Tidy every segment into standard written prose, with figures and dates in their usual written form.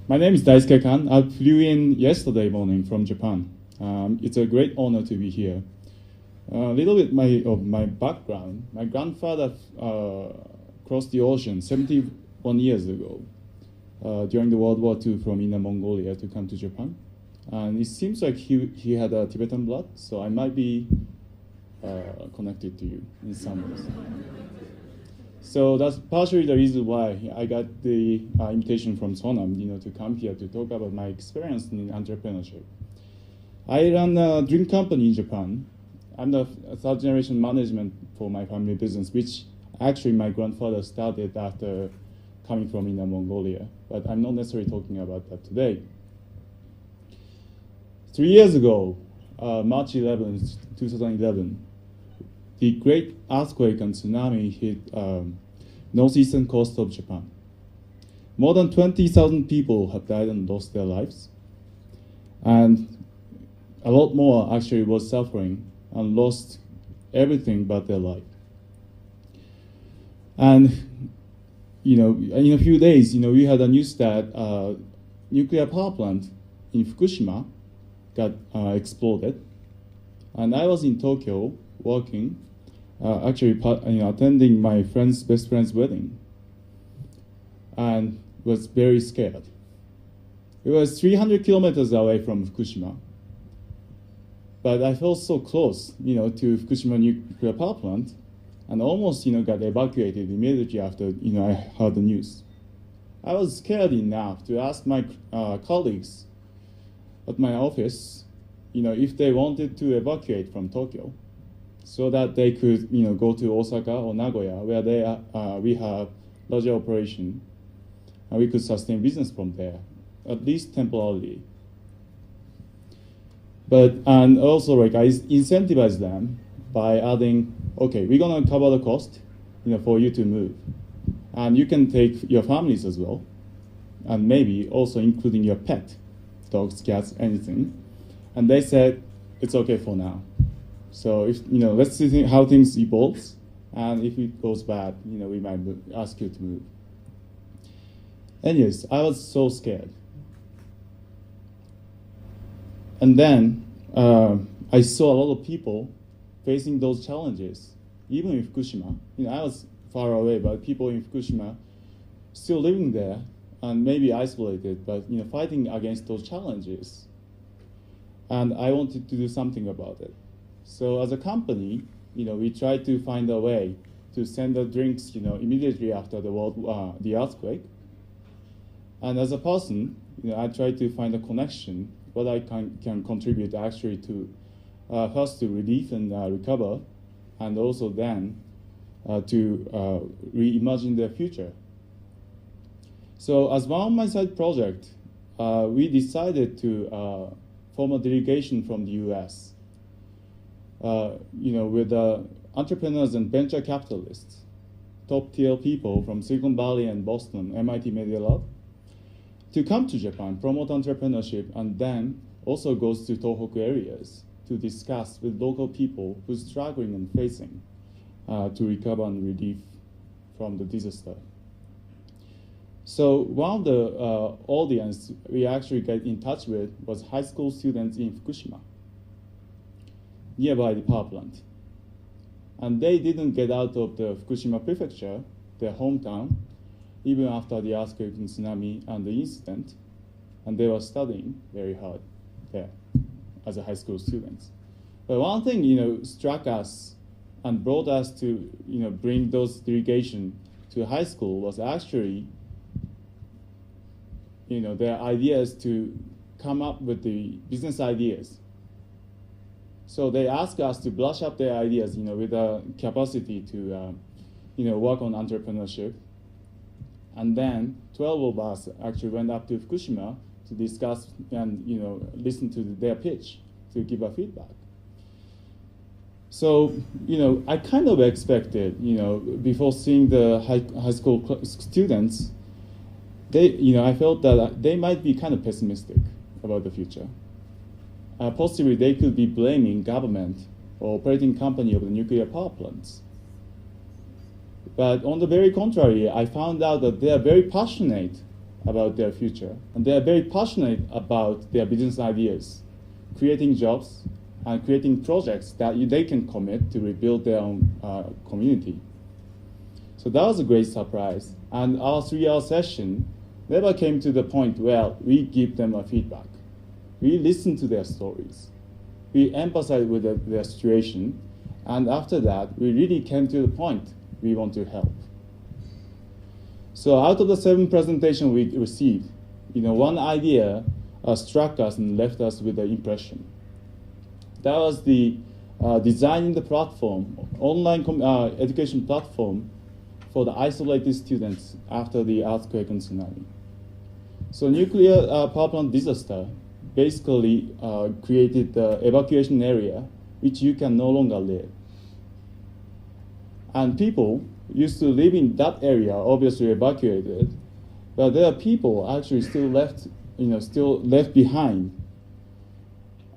My name is Daisuke Kan. I flew in yesterday morning from Japan. It's a great honor to be here. A little bit of my background. My grandfather crossed the ocean 71 years ago during the World War II from Inner Mongolia to come to Japan. And it seems like he had a Tibetan blood, so I might be connected to you in some ways. So that's partially the reason why I got the invitation from Sonam, to come here to talk about my experience in entrepreneurship. I run a drink company in Japan. I'm the third generation management for my family business, which actually my grandfather started after coming from Inner Mongolia. But I'm not necessarily talking about that today. 3 years ago, March 11, 2011, the great earthquake and tsunami hit northeastern coast of Japan. More than 20,000 people have died and lost their lives. And a lot more actually was suffering and lost everything but their life. And in a few days, we had a news that nuclear power plant in Fukushima got exploded. And I was in Tokyo working, actually attending my best friend's wedding, and was very scared. It was 300 kilometers away from Fukushima, but I felt so close, to Fukushima nuclear power plant, and almost, got evacuated immediately after, I heard the news. I was scared enough to ask my colleagues at my office, if they wanted to evacuate from Tokyo, so that they could, go to Osaka or Nagoya, where we have larger operation, and we could sustain business from there, at least temporarily. And also, I incentivize them by adding, okay, we're gonna cover the cost, for you to move, and you can take your families as well, and maybe also including your pet, dogs, cats, anything. And they said it's okay for now. So if let's see how things evolve, and if it goes bad, we might ask you to move. Anyways, I was so scared. And then I saw a lot of people facing those challenges, even in Fukushima. I was far away, but people in Fukushima still living there and maybe isolated, but fighting against those challenges. And I wanted to do something about it. So as a company, we tried to find a way to send the drinks, immediately after the earthquake. And as a person, I tried to find a connection, what I can contribute actually to, first to relief and recover, and also then to reimagine the future. So as one of my side project, we decided to form a delegation from the US, with entrepreneurs and venture capitalists, top-tier people from Silicon Valley and Boston, MIT Media Lab, to come to Japan, promote entrepreneurship, and then also goes to Tohoku areas to discuss with local people who's struggling and facing to recover and relief from the disaster. So one of the audience we actually got in touch with was high school students in Fukushima, nearby the power plant. And they didn't get out of the Fukushima prefecture, their hometown, even after the earthquake and tsunami and the incident, and they were studying very hard there as a high school students. But one thing, struck us and brought us to, bring those delegation to high school was actually, their ideas to come up with the business ideas. So they asked us to brush up their ideas, with a capacity to, work on entrepreneurship. And then 12 of us actually went up to Fukushima to discuss and, listen to their pitch to give a feedback. So, I kind of expected, before seeing the high school students, I felt that they might be kind of pessimistic about the future. Possibly they could be blaming government or operating company of the nuclear power plants. But on the very contrary, I found out that they are very passionate about their future. And they are very passionate about their business ideas, creating jobs and creating projects that they can commit to rebuild their own community. So that was a great surprise. And our 3-hour session never came to the point where we give them a feedback. We listen to their stories. We empathize with their situation. And after that, we really came to the point we want to help. So out of the 7 presentations we received, one idea struck us and left us with an impression. That was the designing the platform, online education platform for the isolated students after the earthquake and tsunami. So nuclear power plant disaster basically created the evacuation area which you can no longer live. And people used to live in that area, obviously evacuated, but there are people actually still left behind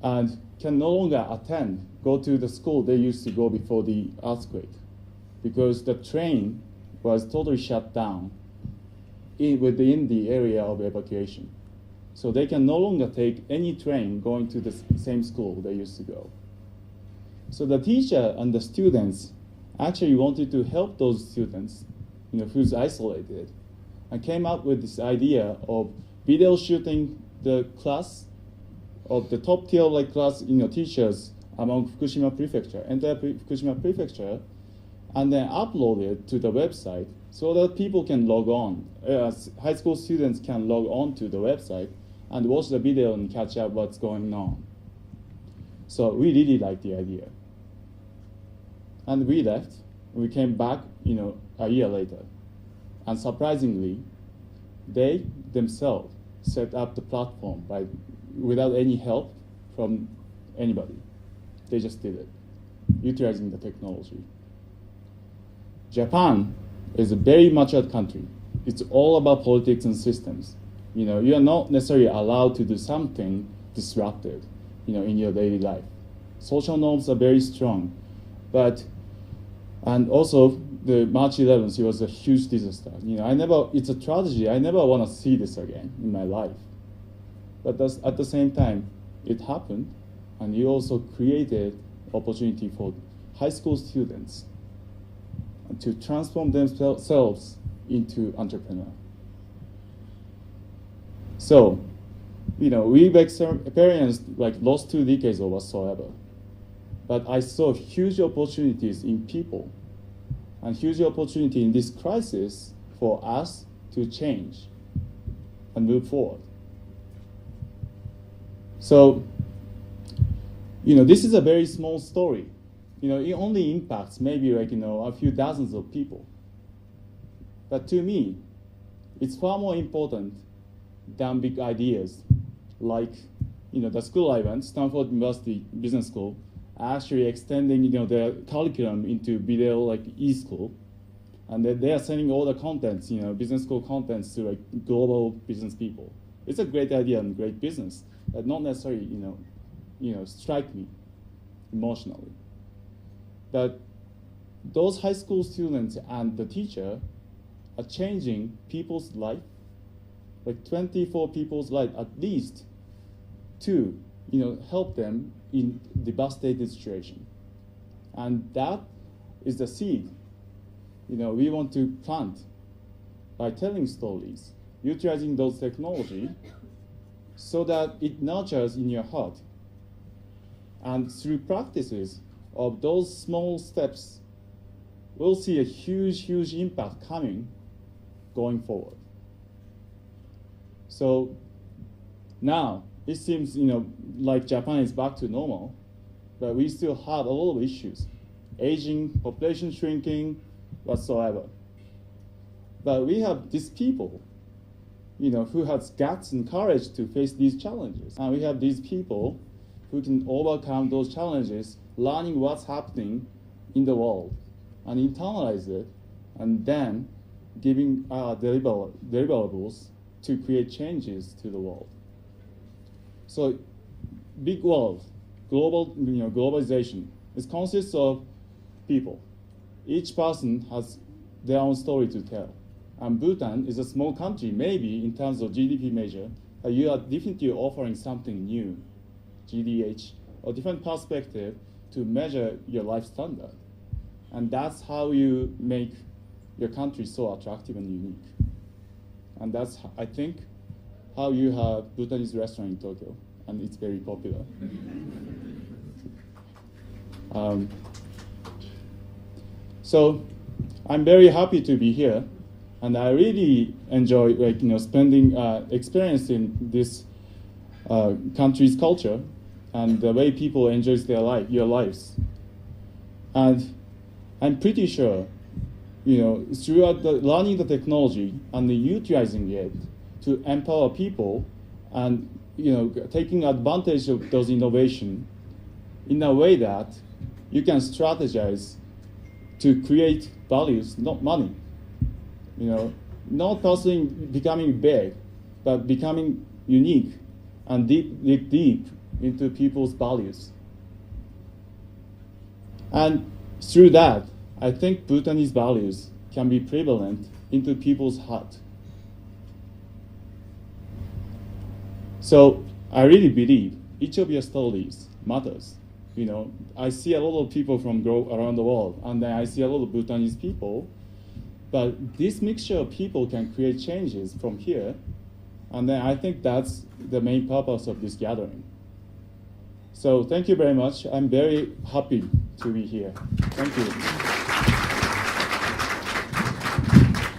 and can no longer go to the school they used to go before the earthquake because the train was totally shut down within the area of evacuation. So they can no longer take any train going to the same school they used to go. So the teacher and the students actually wanted to help those students, who's isolated, and came up with this idea of video shooting the class of the top tier class, teachers among Fukushima Prefecture, entire Fukushima Prefecture, and then upload it to the website so that people can log on. High school students can log on to the website and watch the video and catch up what's going on. So we really liked the idea. And we left. We came back, a year later. And surprisingly, they themselves set up the platform without any help from anybody. They just did it, utilizing the technology. Japan is a very matured country. It's all about politics and systems. You are not necessarily allowed to do something disruptive, in your daily life. Social norms are very strong, and also the March 11th, it was a huge disaster. It's a tragedy. I never want to see this again in my life. But at the same time, it happened, and you also created opportunity for high school students to transform themselves into entrepreneurs. So, we've experienced lost 2 decades or whatsoever. But I saw huge opportunities in people and huge opportunity in this crisis for us to change and move forward. So, this is a very small story. It only impacts maybe a few dozens of people. But to me, it's far more important than big ideas like, the school I went, Stanford University Business School, actually extending, their curriculum into video e-school. And they are sending all the contents, business school contents to global business people. It's a great idea and great business, but not necessarily, strike me emotionally. But those high school students and the teacher are changing people's life, 24 people's life at least, to help them in devastated situation. And that is the seed we want to plant by telling stories, utilizing those technology so that it nurtures in your heart. And through practices of those small steps, we'll see a huge, huge impact coming going forward. So now it seems, like Japan is back to normal, but we still have a lot of issues. Aging, population shrinking, whatsoever. But we have these people, who has guts and courage to face these challenges. And we have these people who can overcome those challenges, learning what's happening in the world, and internalize it, and then giving deliverables to create changes to the world. So, big world, globalization. It consists of people. Each person has their own story to tell, And Bhutan is a small country, maybe in terms of GDP measure, but you are definitely offering something new, GDH, or different perspective to measure your life standard. And that's how you make your country so attractive and unique. And that's, I think, how you have Bhutanese restaurant in Tokyo, and it's very popular. So I'm very happy to be here, and I really enjoy spending experiencing this country's culture and the way people enjoy your lives. And I'm pretty sure, throughout learning the technology and utilizing it to empower people and taking advantage of those innovations in a way that you can strategize to create values, not money. Not personally becoming big, but becoming unique and deep into people's values. And through that, I think Bhutanese values can be prevalent into people's heart. So I really believe each of your stories matters. I see a lot of people from around the world, and then I see a lot of Bhutanese people. But this mixture of people can create changes from here, and then I think that's the main purpose of this gathering. So thank you very much. I'm very happy to be here. Thank you.